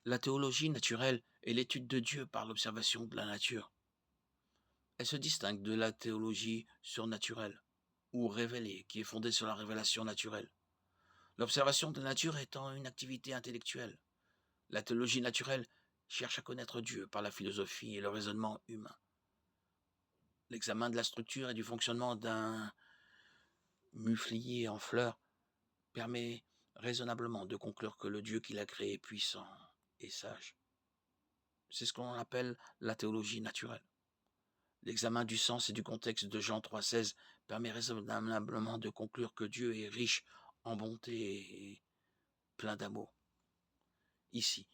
La théologie naturelle est l'étude de Dieu par l'observation de la nature. Elle se distingue de la théologie surnaturelle ou révélée, qui est fondée sur la révélation naturelle. L'observation de la nature étant une activité intellectuelle, la théologie naturelle cherche à connaître Dieu par la philosophie et le raisonnement humain. L'examen de la structure et du fonctionnement d'un muflier en fleurs permet raisonnablement de conclure que le Dieu qui l'a créé est puissant et sage. C'est ce qu'on appelle la théologie naturelle. L'examen du sens et du contexte de Jean 3,16 permet raisonnablement de conclure que Dieu est riche en bonté et plein d'amour. Ici,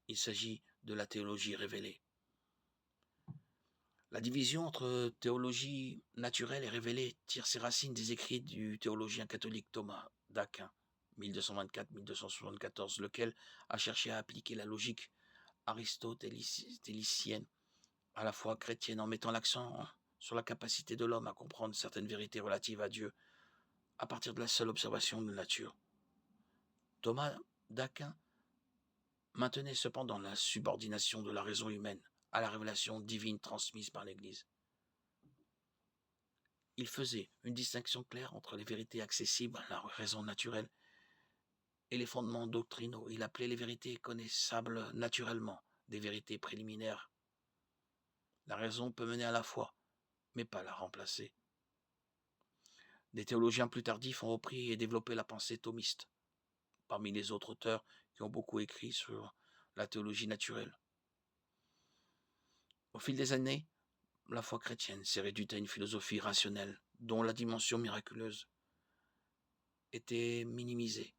il s'agit de la théologie révélée. La division entre théologie naturelle et révélée tire ses racines des écrits du théologien catholique Thomas d'Aquin, 1224-1274, lequel a cherché à appliquer la logique aristotélicienne à la fois chrétienne en mettant l'accent sur la capacité de l'homme à comprendre certaines vérités relatives à Dieu à partir de la seule observation de la nature. Thomas d'Aquin maintenait cependant la subordination de la raison humaine à la révélation divine transmise par l'Église. Il faisait une distinction claire entre les vérités accessibles à la raison naturelle et les fondements doctrinaux. Il appelait les vérités connaissables naturellement des vérités préliminaires. La raison peut mener à la foi, mais pas la remplacer. Des théologiens plus tardifs ont repris et développé la pensée thomiste, parmi les autres auteurs qui ont beaucoup écrit sur la théologie naturelle. Au fil des années, la foi chrétienne s'est réduite à une philosophie rationnelle, dont la dimension miraculeuse était minimisée.